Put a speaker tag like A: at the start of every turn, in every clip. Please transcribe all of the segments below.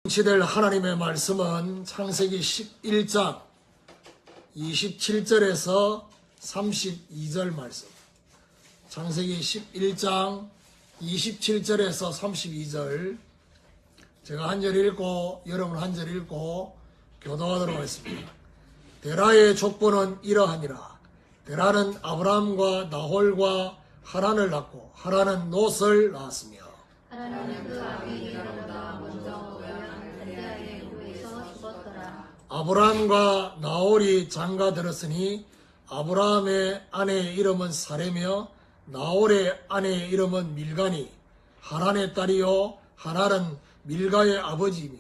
A: 성취될 하나님의 말씀은 창세기 11장 27절에서 32절 말씀. 창세기 11장 27절에서 32절. 제가 한 절 읽고 여러분 한 절 읽고 교도하도록 하겠습니다. 데라의 족보는 이러하니라. 데라는 아브람과 나홀과 하란을 낳고 하란은 롯을 낳았으며
B: 하란은 그 아비 데라보다 먼저 고향 갈대아의 후에서 죽었더라.
A: 아브람과 나홀이 장가들었으니 아브람의 아내의 이름은 사레며 나홀의 아내의 이름은 밀가니 하란의 딸이요 하란은 밀가의 아버지이며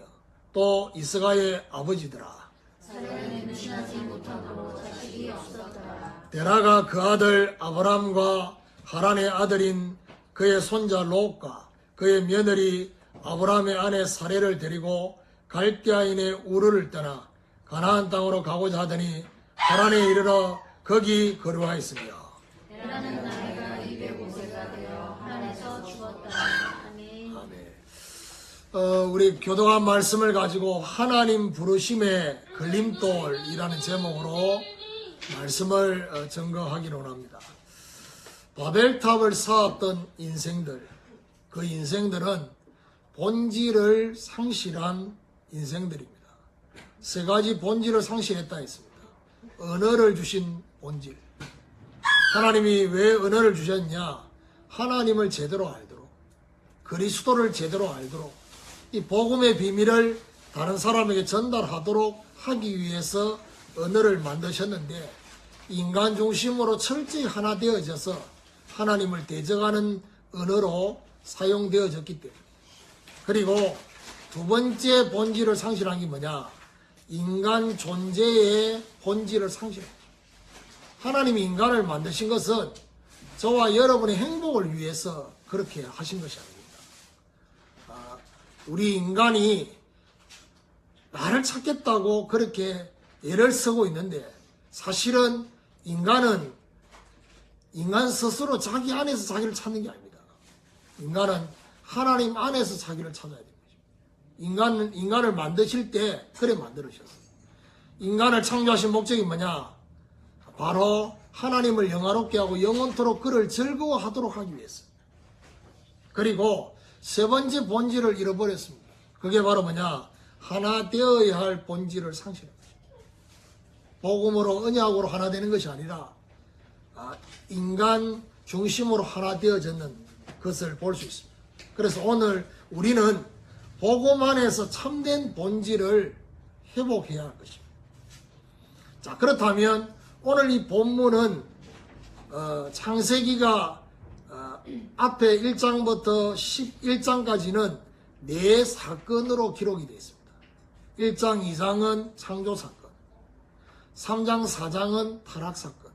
A: 또 이스가의 아버지더라.
B: 사레는 임신하지 못하고 자식이 없었더라.
A: 데라가 그 아들 아브람과 하란의 아들인 그의 손자 롯과 그의 며느리 아브람의 아내 사레를 데리고 갈대아인의 우르를 떠나 가나안 땅으로 가고자 하더니 하란에 이르러 거기 거류하였으며
B: 데라는 나이가 205세가 되어 하란에서 죽었더라. 아멘.
A: 아멘. 우리 교도관 말씀을 가지고 하나님 부르심의 걸림돌이라는 제목으로 말씀을 증거하기로 합니다. 바벨탑을 쌓았던 인생들, 그 인생들은 본질을 상실한 인생들입니다. 세 가지 본질을 상실했다 했습니다. 언어를 주신 본질. 하나님이 왜 언어를 주셨냐? 하나님을 제대로 알도록, 그리스도를 제대로 알도록, 이 복음의 비밀을 다른 사람에게 전달하도록 하기 위해서 언어를 만드셨는데 인간 중심으로 철저히 하나 되어져서 하나님을 대적하는 언어로 사용되어졌기 때문에. 그리고 두 번째 본질을 상실한 게 뭐냐? 인간 존재의 본질을 상실한 거죠. 하나님이 인간을 만드신 것은 저와 여러분의 행복을 위해서 그렇게 하신 것이 아닙니다. 우리 인간이 나를 찾겠다고 그렇게 애를 쓰고 있는데 사실은 인간은 인간 스스로 자기 안에서 자기를 찾는 게 아닙니다. 인간은 하나님 안에서 자기를 찾아야 됩니다. 인간을 만드실 때 그래 만들으셨어요. 인간을 창조하신 목적이 뭐냐? 바로 하나님을 영화롭게 하고 영원토록 그를 즐거워하도록 하기 위해서. 그리고 세 번째 본질을 잃어버렸습니다. 그게 바로 뭐냐? 하나 되어야 할 본질을 상실한 거죠. 복음으로 언약으로 하나 되는 것이 아니라 인간 중심으로 하나 되어졌는 것을 볼 수 있습니다. 그래서 오늘 우리는 복음 안에서 참된 본질을 회복해야 할 것입니다. 자, 그렇다면 오늘 이 본문은 창세기가 앞에 1장부터 11장까지는 네 사건으로 기록이 되어 있습니다. 1장, 2장은 창조 사건, 3장, 4장은 타락 사건,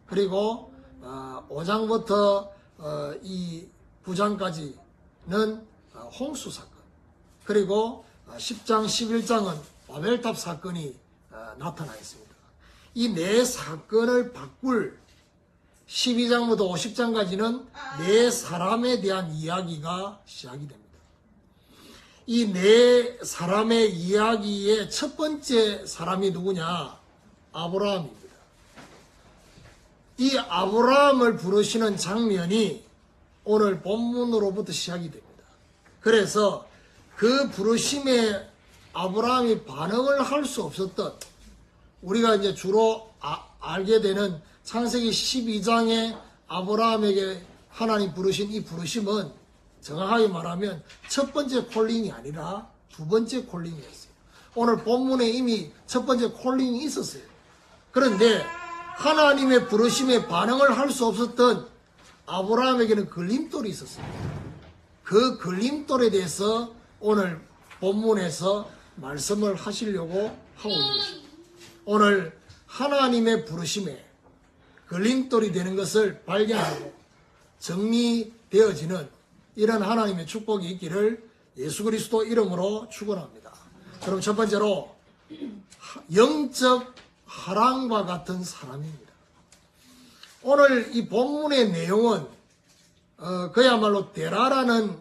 A: 그리고 5장부터 이 9장까지는 홍수 사건, 그리고 10장, 11장은 바벨탑 사건이 나타나 있습니다. 이 네 사건을 바꿀 12장부터 50장까지는 네 사람에 대한 이야기가 시작이 됩니다. 이 네 사람의 이야기의 첫 번째 사람이 누구냐? 아브라함입니다. 이 아브라함을 부르시는 장면이 오늘 본문으로부터 시작이 됩니다. 그래서 그 부르심에 아브라함이 반응을 할 수 없었던, 우리가 이제 주로 알게 되는 창세기 12장에 아브라함에게 하나님 부르신 이 부르심은 정확하게 말하면 첫 번째 콜링이 아니라 두 번째 콜링이었어요. 오늘 본문에 이미 첫 번째 콜링이 있었어요. 그런데 하나님의 부르심에 반응을 할 수 없었던 아브라함에게는 걸림돌이 있었어요. 그 걸림돌에 대해서 오늘 본문에서 말씀을 하시려고 하고 있는 것입니다. 오늘 하나님의 부르심에 걸림돌이 되는 것을 발견하고 정리되어지는 이런 하나님의 축복이 있기를 예수 그리스도 이름으로 축원합니다. 그럼 첫 번째로 영적 하란과 같은 사람입니다. 오늘 이 본문의 내용은 그야말로 데라라는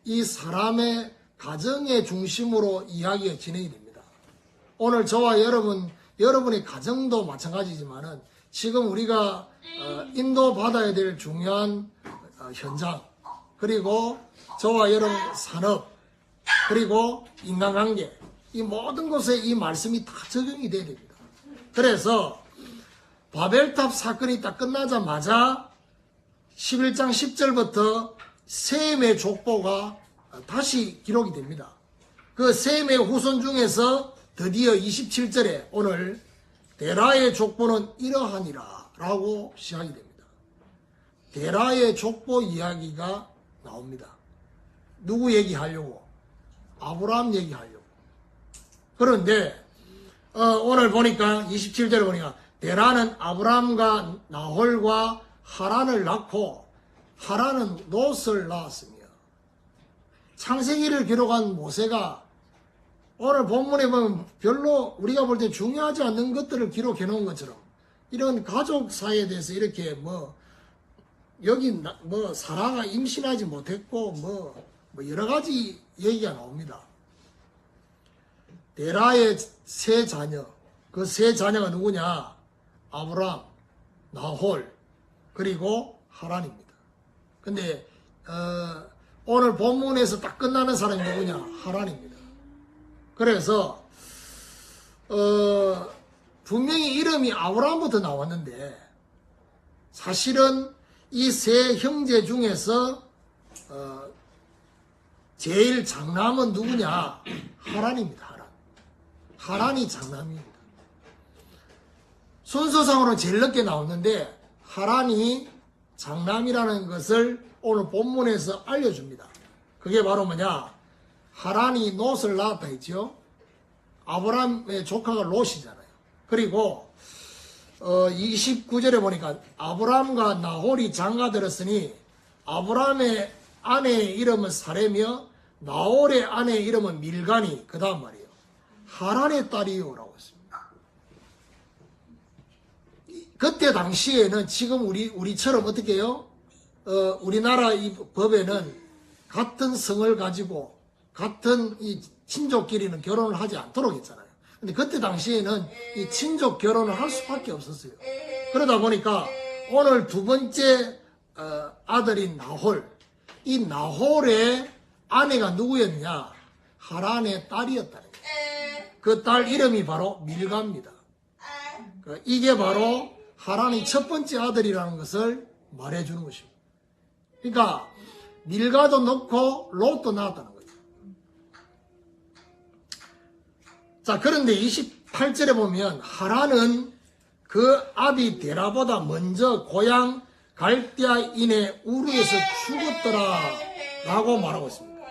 A: 이 사람의 가정의 중심으로 이야기가 진행이 됩니다. 오늘 저와 여러분의 가정도 마찬가지지만은 지금 우리가 인도받아야 될 중요한 현장, 그리고 저와 여러분 산업, 그리고 인간관계, 이 모든 곳에 이 말씀이 다 적용이 돼야 됩니다. 그래서 바벨탑 사건이 딱 끝나자마자 11장 10절부터 셈의 족보가 다시 기록이 됩니다. 그 셈의 후손 중에서 드디어 27절에 오늘 데라의 족보는 이러하니라 라고 시작이 됩니다. 데라의 족보 이야기가 나옵니다. 누구 얘기하려고? 아브라함 얘기하려고. 그런데 오늘 보니까 27절에 보니까 데라는 아브라함과 나홀과 하란을 낳고 하란은 롯을 낳았으며, 창세기를 기록한 모세가 오늘 본문에 보면 별로 우리가 볼 때 중요하지 않는 것들을 기록해 놓은 것처럼 이런 가족 사이에 대해서 이렇게 여기 사라가 임신하지 못했고 여러 가지 얘기가 나옵니다. 데라의 세 자녀, 그 세 자녀가 누구냐? 아브라함, 나홀, 그리고 하란입니다. 근데 오늘 본문에서 딱 끝나는 사람이 누구냐? 하란입니다. 그래서 분명히 이름이 아브라함부터 나왔는데 사실은 이 세 형제 중에서 제일 장남은 누구냐? 하란입니다. 하란이 장남입니다. 순서상으로는 제일 늦게 나왔는데 하란이 장남이라는 것을 오늘 본문에서 알려줍니다. 그게 바로 뭐냐? 하란이 롯을 낳았다 했죠. 아브라함의 조카가 롯이잖아요. 그리고 29절에 보니까 아브라함과 나홀이 장가들었으니 아브라함의 아내의 이름은 사레며 나홀의 아내의 이름은 밀가니, 그 다음 말이에요. 하란의 딸이요라고 했습니다. 그때 당시에는 지금 우리처럼 어떻게 해요? 우리나라 이 법에는 같은 성을 가지고 같은 이 친족끼리는 결혼을 하지 않도록 했잖아요. 근데 그때 당시에는 이 친족 결혼을 할 수밖에 없었어요. 그러다 보니까 오늘 두 번째 아들인 나홀, 이 나홀의 아내가 누구였냐? 하란의 딸이었다는 거예요. 그 딸 이름이 바로 밀가입니다. 이게 바로 하란이 첫 번째 아들이라는 것을 말해주는 것입니다. 그러니까 밀가도 넣고 롯도 낳았다는 거죠. 자, 그런데 28절에 보면 하란은 그 아비 데라보다 먼저 고향 갈대아인의 우르에서 죽었더라 라고 말하고 있습니다.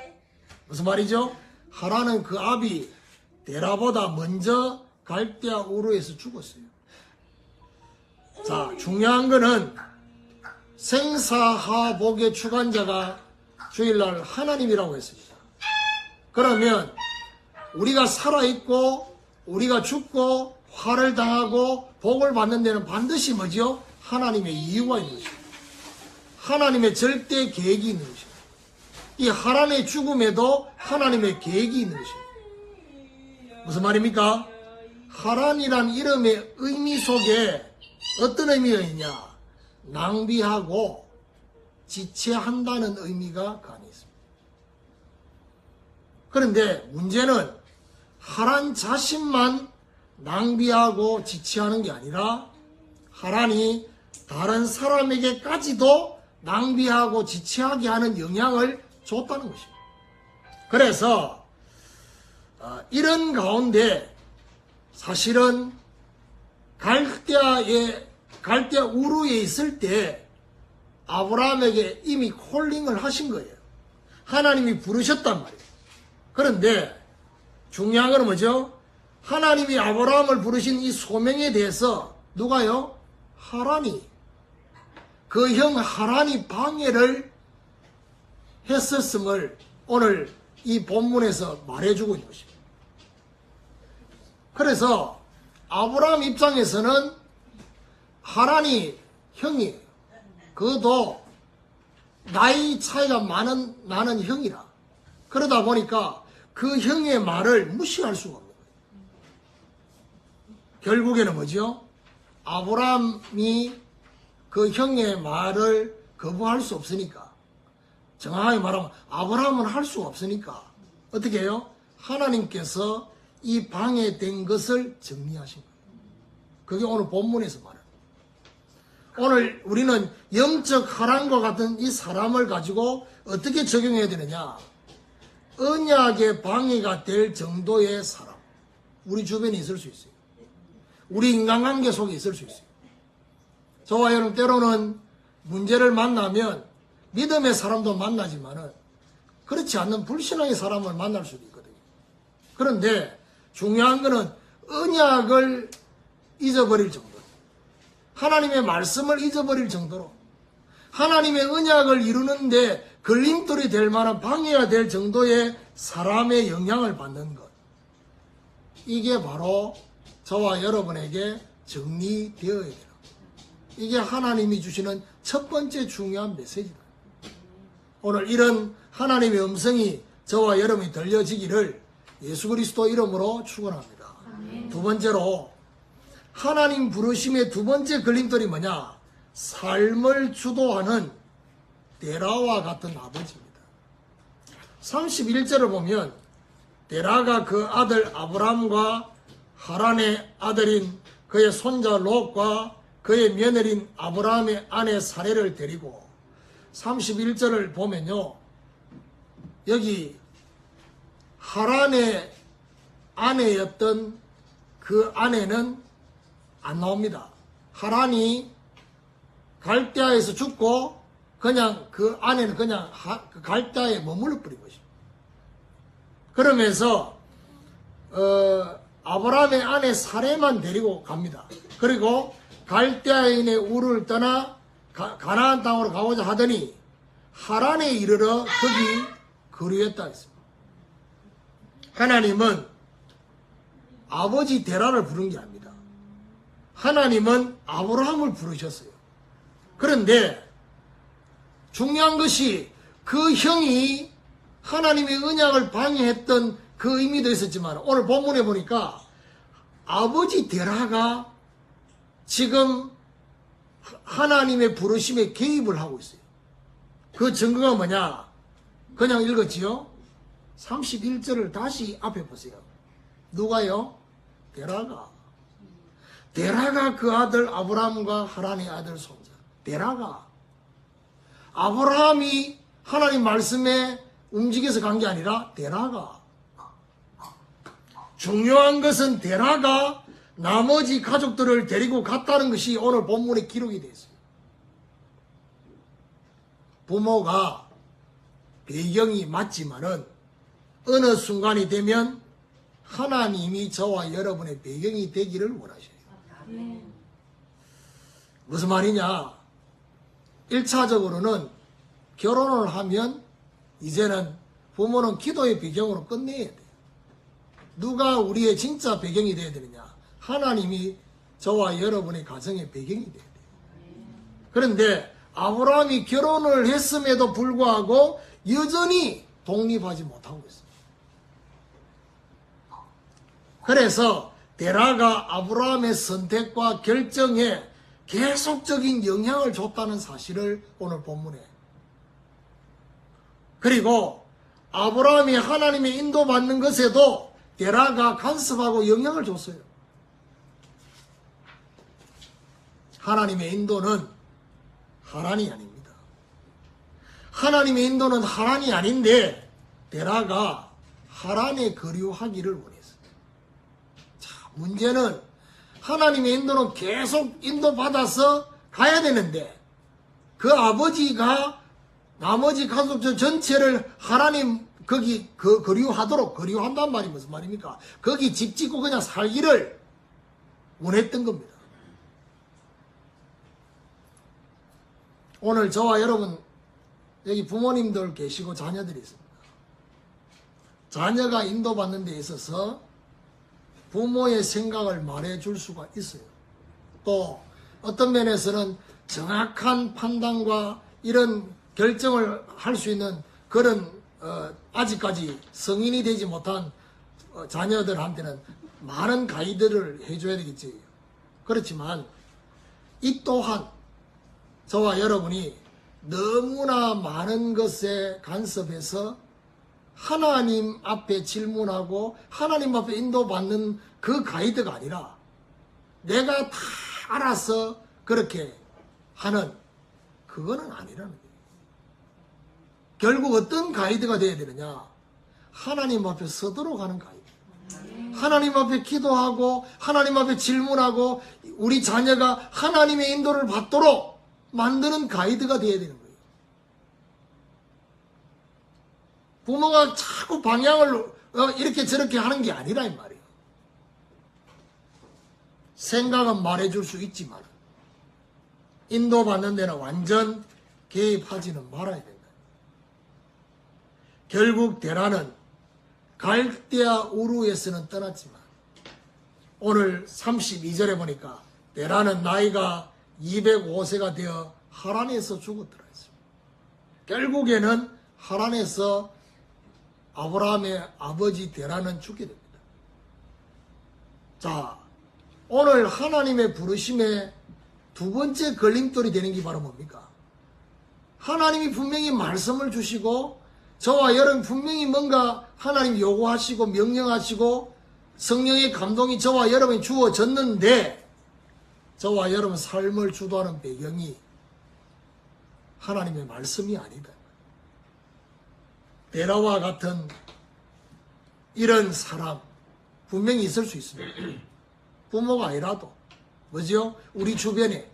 A: 무슨 말이죠? 하란은 그 아비 데라보다 먼저 갈대아 우르에서 죽었어요. 자, 중요한 거는 생사하복의 주관자가 주일날 하나님이라고 했습니다. 그러면 우리가 살아있고 우리가 죽고 화를 당하고 복을 받는 데는 반드시 뭐죠? 하나님의 이유가 있는 것입니다. 하나님의 절대 계획이 있는 것입니다. 이 하란의 죽음에도 하나님의 계획이 있는 것입니다. 무슨 말입니까? 하란이란 이름의 의미 속에 어떤 의미가 있냐? 낭비하고 지체한다는 의미가 그 안에 있습니다. 그런데 문제는 하란 자신만 낭비하고 지체하는 게 아니라 하란이 다른 사람에게까지도 낭비하고 지체하게 하는 영향을 줬다는 것입니다. 그래서 이런 가운데 사실은 갈대아 우르에 있을 때 아브라함에게 이미 콜링을 하신 거예요. 하나님이 부르셨단 말이에요. 그런데 중요한 건 뭐죠? 하나님이 아브라함을 부르신 이 소명에 대해서 누가요? 하란이, 그 형 하란이 방해를 했었음을 오늘 이 본문에서 말해주고 있는 것입니다. 그래서 아브라함 입장에서는 하란이 형이에요. 그것도 나이 차이가 나는 형이라. 그러다 보니까 그 형의 말을 무시할 수가 없는 거예요. 결국에는 뭐죠? 아브라함이 그 형의 말을 거부할 수 없으니까, 정확하게 말하면 아브라함은 할 수가 없으니까 어떻게 해요? 하나님께서 이 방해된 것을 정리하신 거예요. 그게 오늘 본문에서 말해요. 오늘 우리는 영적 하란과 같은 이 사람을 가지고 어떻게 적용해야 되느냐? 언약의 방해가 될 정도의 사람, 우리 주변에 있을 수 있어요. 우리 인간관계 속에 있을 수 있어요. 저와 여러분 때로는 문제를 만나면 믿음의 사람도 만나지만은 그렇지 않는 불신앙의 사람을 만날 수도 있거든요. 그런데 중요한 거는 언약을 잊어버릴 정도, 하나님의 말씀을 잊어버릴 정도로 하나님의 언약을 이루는데 걸림돌이 될 만한 방해가 될 정도의 사람의 영향을 받는 것, 이게 바로 저와 여러분에게 정리되어야 돼요. 이게 하나님이 주시는 첫 번째 중요한 메시지다. 오늘 이런 하나님의 음성이 저와 여러분이 들려지기를 예수 그리스도 이름으로 축원합니다. 두 번째로 하나님 부르심의 두 번째 걸림돌이 뭐냐? 삶을 주도하는 데라와 같은 아버지입니다. 31절을 보면 데라가 그 아들 아브람과 하란의 아들인 그의 손자 롯과 그의 며느리인 아브라함의 아내 사레를 데리고, 31절을 보면요, 여기 하란의 아내였던 그 아내는 안 나옵니다. 하란이 갈대아에서 죽고 그냥 그 아내는 그냥 그 갈대아에 머물러 버린 것입니다. 그러면서 아브라함의 아내 사레만 데리고 갑니다. 그리고 갈대아인의 우를 떠나 가나안 땅으로 가고자 하더니 하란에 이르러 거기 거류했다 했습니다. 하나님은 아버지 데라를 부른 게 아닙니다. 하나님은 아브라함을 부르셨어요. 그런데 중요한 것이 그 형이 하나님의 언약을 방해했던 그 의미도 있었지만 오늘 본문에 보니까 아버지 데라가 지금 하나님의 부르심에 개입을 하고 있어요. 그 증거가 뭐냐? 그냥 읽었지요? 31절을 다시 앞에 보세요. 누가요? 데라가 그 아들 아브라함과 하란의 아들 손자 데라가, 아브라함이 하나님 말씀에 움직여서 간 게 아니라 데라가. 중요한 것은 데라가 나머지 가족들을 데리고 갔다는 것이 오늘 본문에 기록이 되어 있어요. 부모가 배경이 맞지만은 어느 순간이 되면 하나님이 저와 여러분의 배경이 되기를 원하셔요. 무슨 말이냐? 1차적으로는 결혼을 하면 이제는 부모는 기도의 배경으로 끝내야 돼요. 누가 우리의 진짜 배경이 되어야 되느냐? 하나님이 저와 여러분의 가정의 배경이 되어야 돼요. 그런데 아브라함이 결혼을 했음에도 불구하고 여전히 독립하지 못하고 있어요. 그래서 데라가 아브라함의 선택과 결정에 계속적인 영향을 줬다는 사실을 오늘 본문에, 그리고 아브라함이 하나님의 인도받는 것에도 데라가 간섭하고 영향을 줬어요. 하나님의 인도는 하란이 아닙니다. 하나님의 인도는 하란이 아닌데 데라가 하란에 거류하기를 원했어요. 자, 문제는 하나님의 인도는 계속 인도받아서 가야 되는데 그 아버지가 나머지 가족들 전체를 하나님 거기 거류한단 말이 무슨 말입니까? 거기 집 짓고 그냥 살기를 원했던 겁니다. 오늘 저와 여러분 여기 부모님들 계시고 자녀들이 있습니다. 자녀가 인도받는 데 있어서 부모의 생각을 말해줄 수가 있어요. 또 어떤 면에서는 정확한 판단과 이런 결정을 할 수 있는 그런 아직까지 성인이 되지 못한 자녀들한테는 많은 가이드를 해줘야 되겠지. 그렇지만 이 또한 저와 여러분이 너무나 많은 것에 간섭해서 하나님 앞에 질문하고 하나님 앞에 인도받는 그 가이드가 아니라 내가 다 알아서 그렇게 하는 그거는 아니라는 거예요. 결국 어떤 가이드가 되어야 되느냐? 하나님 앞에 서도록 하는 가이드. 하나님 앞에 기도하고 하나님 앞에 질문하고 우리 자녀가 하나님의 인도를 받도록 만드는 가이드가 되어야 되는 거예요. 부모가 자꾸 방향을 이렇게 저렇게 하는 게 아니라 이 말이에요. 생각은 말해줄 수 있지만 인도받는 데는 완전 개입하지는 말아야 된다. 결국 데라는 갈대아 우르에서는 떠났지만 오늘 32절에 보니까 데라는 나이가 205세가 되어 하란에서 죽었더라 했습니다. 결국에는 하란에서 아브라함의 아버지 데라는 죽게 됩니다. 자, 오늘 하나님의 부르심의 두 번째 걸림돌이 되는 게 바로 뭡니까? 하나님이 분명히 말씀을 주시고 저와 여러분 분명히 뭔가 하나님 요구하시고 명령하시고 성령의 감동이 저와 여러분이 주어졌는데 저와 여러분 삶을 주도하는 배경이 하나님의 말씀이 아니다. 데라와 같은 이런 사람 분명히 있을 수 있습니다. 부모가 아니라도 뭐죠? 우리 주변에.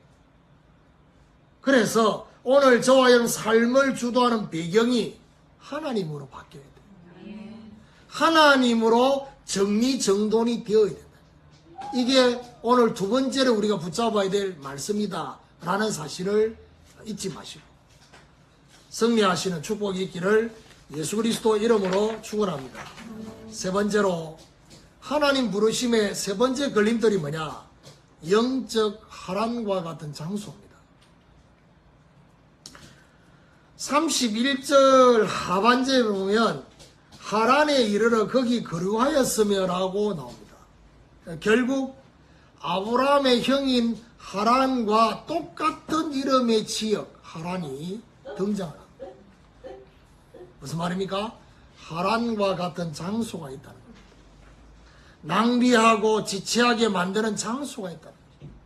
A: 그래서 오늘 저와 여러분 삶을 주도하는 배경이 하나님으로 바뀌어야 돼요. 하나님으로 정리정돈이 되어야 된다. 이게 오늘 두 번째로 우리가 붙잡아야 될 말씀이다 라는 사실을 잊지 마시고 승리하시는 축복이 있기를 예수 그리스도 이름으로 축원합니다. 세 번째로 하나님 부르심의 세 번째 걸림돌이 뭐냐? 영적 하란과 같은 장소입니다. 31절 하반절에 보면 하란에 이르러 거기 거류하였으며 라고 나옵니다. 결국 아브라함의 형인 하란과 똑같은 이름의 지역 하란이 등장합니다. 무슨 말입니까? 하란과 같은 장소가 있다는 겁니다. 낭비하고 지체하게 만드는 장소가 있다는 겁니다.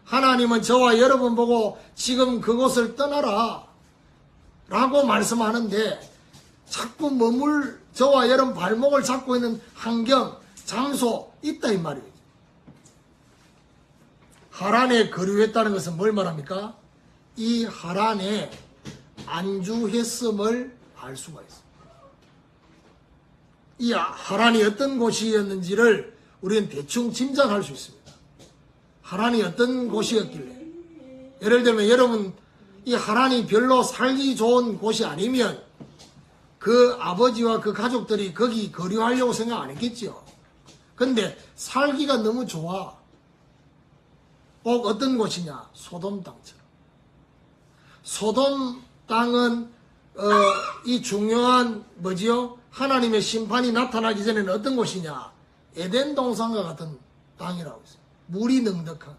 A: 하나님은 저와 여러분 보고 지금 그곳을 떠나라 라고 말씀하는데 자꾸 저와 여러분 발목을 잡고 있는 환경, 장소 있다 이 말이에요. 하란에 거류했다는 것은 뭘 말합니까? 이 하란에 안주했음을 알 수가 있습니다. 이 하란이 어떤 곳이었는지를 우리는 대충 짐작할 수 있습니다. 하란이 어떤 곳이었길래 예를 들면 여러분 이 하란이 별로 살기 좋은 곳이 아니면 그 아버지와 그 가족들이 거기 거류하려고 생각 안 했겠죠. 근데 살기가 너무 좋아. 꼭 어떤 곳이냐? 소돔 땅처럼. 소돔 땅은 이 중요한 뭐지요? 하나님의 심판이 나타나기 전에는 어떤 곳이냐? 에덴 동산과 같은 땅이라고 했어요. 물이 넉넉한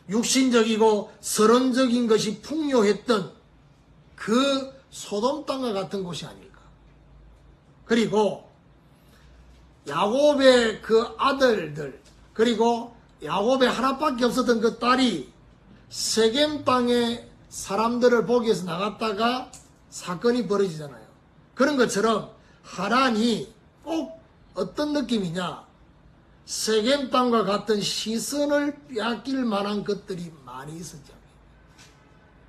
A: 육신적이고 서론적인 것이 풍요했던 그 소돔 땅과 같은 곳이 아닐까. 그리고 야곱의 그 아들들 그리고 야곱의 하나밖에 없었던 그 딸이 세겜 땅의 사람들을 보기 위해서 나갔다가 사건이 벌어지잖아요. 그런 것처럼 하란이 꼭 어떤 느낌이냐? 세겜 땅과 같은 시선을 빼앗길 만한 것들이 많이 있었잖아요.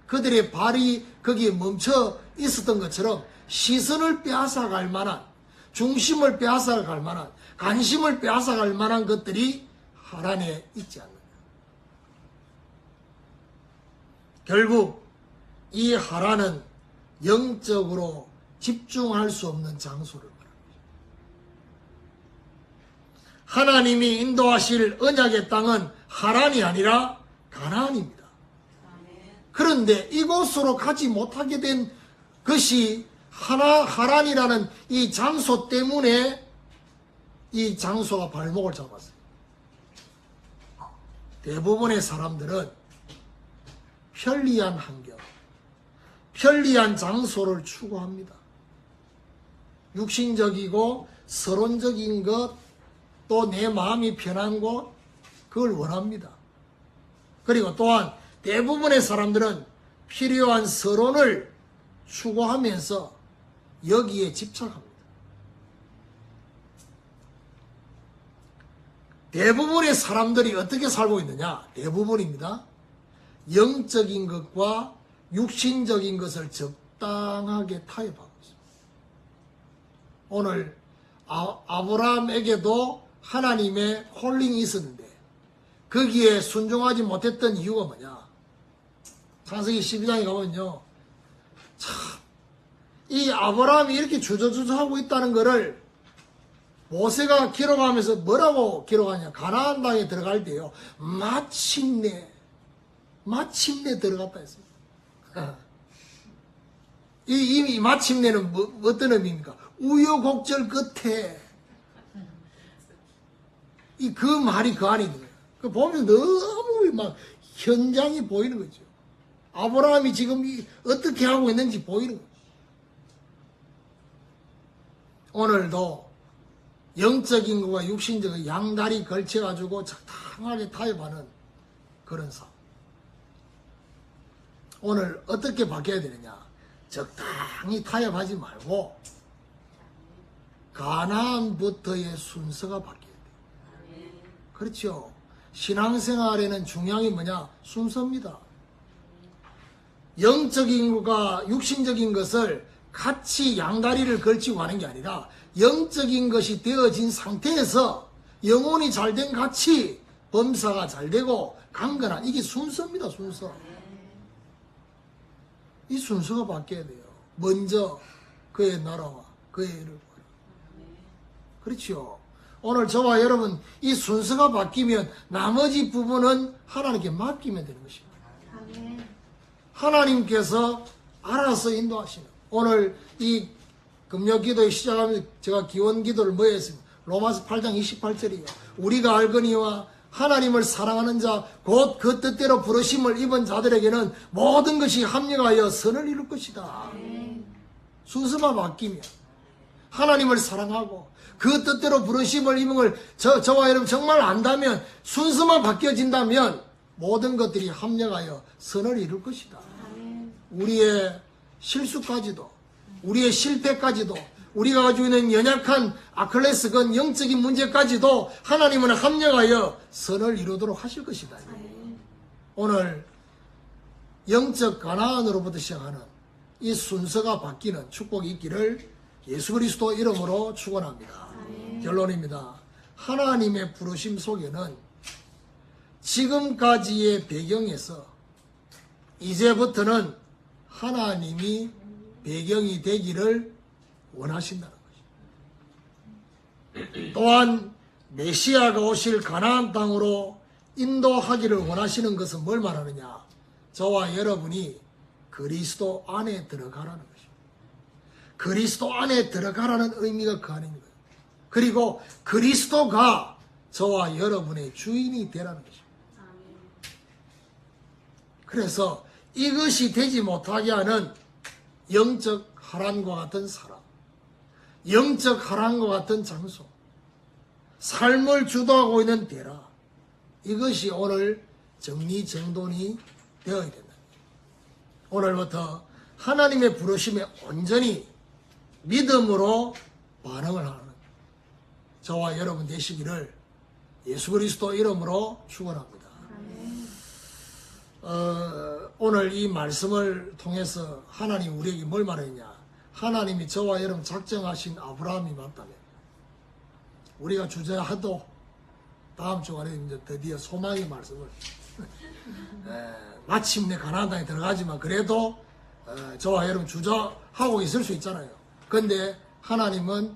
A: 그들의 발이 거기에 멈춰 있었던 것처럼 시선을 빼앗아갈 만한, 중심을 빼앗아갈 만한, 관심을 빼앗아갈 만한 것들이 하란에 있지 않느냐. 결국 이 하란은 영적으로 집중할 수 없는 장소를 말합니다. 하나님이 인도하실 언약의 땅은 하란이 아니라 가나안입니다. 그런데 이곳으로 가지 못하게 된 것이 하란이라는 이 장소 때문에 이 장소가 발목을 잡았어요. 대부분의 사람들은 편리한 환경, 편리한 장소를 추구합니다. 육신적이고 서론적인 것, 또 내 마음이 편한 곳, 그걸 원합니다. 그리고 또한 대부분의 사람들은 필요한 서론을 추구하면서 여기에 집착합니다. 대부분의 사람들이 어떻게 살고 있느냐? 대부분입니다. 영적인 것과 육신적인 것을 적당하게 타협하고 있습니다. 오늘 아브라함에게도 하나님의 콜링이 있었는데 거기에 순종하지 못했던 이유가 뭐냐? 창세기 12장에 가면요, 참, 이 아브라함이 이렇게 주저주저하고 있다는 것을 모세가 기록하면서 뭐라고 기록하냐? 가나안 땅에 들어갈 때요, 마침내 들어갔다 했습니다. 이 마침내는 어떤 의미입니까? 우여곡절 끝에 그 말이 그 안에 있는 거예요. 그 보면 너무 막 현장이 보이는 거죠. 아브라함이 지금 어떻게 하고 있는지 보이는 거죠. 오늘도 영적인 것과 육신적인 양다리 걸쳐가지고 적당하게 타협하는 그런 삶. 오늘 어떻게 바뀌어야 되느냐? 적당히 타협하지 말고 가나안부터의 순서가 바뀌어야 돼요. 그렇죠? 신앙생활에는 중요한 게 뭐냐? 순서입니다. 영적인 것과 육신적인 것을 같이 양다리를 걸치고 하는 게 아니라 영적인 것이 되어진 상태에서 영혼이 잘된 같이 범사가 잘되고 강건한, 이게 순서입니다. 순서. 이 순서가 바뀌어야 돼요. 먼저 그의 나라와 그의 일을 구하라. 그렇죠? 오늘 저와 여러분 이 순서가 바뀌면 나머지 부분은 하나님께 맡기면 되는 것입니다. 하나님께서 알아서 인도하시는, 오늘 이 금요기도에 시작하면서 제가 기원기도를 뭐 했습니까? 로마서 8장 28절이요. 우리가 알거니와 하나님을 사랑하는 자 곧 그 뜻대로 부르심을 입은 자들에게는 모든 것이 합력하여 선을 이룰 것이다. 순서만 바뀌면, 하나님을 사랑하고 그 뜻대로 부르심을 입은 걸 저와 여러분 정말 안다면, 순서만 바뀌어진다면 모든 것들이 합력하여 선을 이룰 것이다. 우리의 실수까지도, 우리의 실패까지도, 우리가 가지고 있는 연약한 아클레스건 영적인 문제까지도 하나님은 합력하여 선을 이루도록 하실 것이다. 오늘 영적 가나안으로부터 시작하는 이 순서가 바뀌는 축복이 있기를 예수 그리스도 이름으로 축원합니다. 결론입니다. 하나님의 부르심 속에는 지금까지의 배경에서 이제부터는 하나님이 배경이 되기를 원하신다는 것입니다. 또한 메시아가 오실 가나안 땅으로 인도하기를 원하시는 것은 뭘 말하느냐? 저와 여러분이 그리스도 안에 들어가라는 것입니다. 그리스도 안에 들어가라는 의미가 그 안에 있는 거예요. 그리고 그리스도가 저와 여러분의 주인이 되라는 것입니다. 그래서 이것이 되지 못하게 하는 영적 하란과 같은 사람, 영적 하란과 같은 장소, 삶을 주도하고 있는 대라, 이것이 오늘 정리정돈이 되어야 된다. 오늘부터 하나님의 부르심에 온전히 믿음으로 반응을 하는 저와 여러분 되시기를 예수 그리스도 이름으로 축원합니다. 오늘 이 말씀을 통해서 하나님 우리에게 뭘 말했냐? 하나님이 저와 여러분 작정하신 아브라함이 맞다면, 우리가 주저하도 다음 주간에 이제 드디어 소망의 말씀을 마침내 가나안 땅에 들어가지만 그래도 저와 여러분 주저하고 있을 수 있잖아요. 그런데 하나님은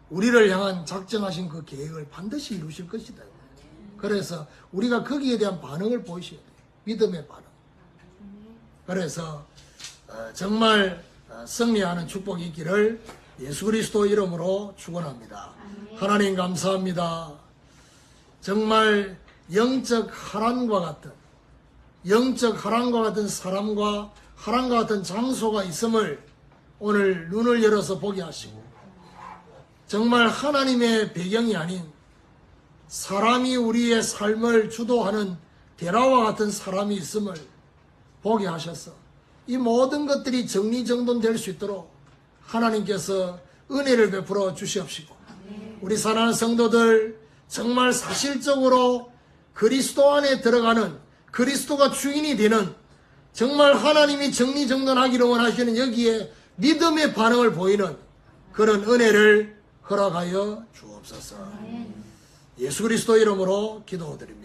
A: 우리를 향한 작정하신 그 계획을 반드시 이루실 것이다. 그래서 우리가 거기에 대한 반응을 보이셔야 돼요. 믿음의 반응. 그래서 정말 승리하는 축복이 있기를 예수 그리스도 이름으로 축원합니다. 하나님 감사합니다. 정말 영적 하란과 같은 사람과 하란과 같은 장소가 있음을 오늘 눈을 열어서 보게 하시고, 정말 하나님의 배경이 아닌 사람이 우리의 삶을 주도하는 데라와 같은 사람이 있음을 보게 하셔서 이 모든 것들이 정리정돈될 수 있도록 하나님께서 은혜를 베풀어 주시옵시고, 우리 사랑하는 성도들 정말 사실적으로 그리스도 안에 들어가는, 그리스도가 주인이 되는, 정말 하나님이 정리정돈하기를 원하시는 여기에 믿음의 반응을 보이는 그런 은혜를 허락하여 주옵소서. 예수 그리스도 이름으로 기도드립니다.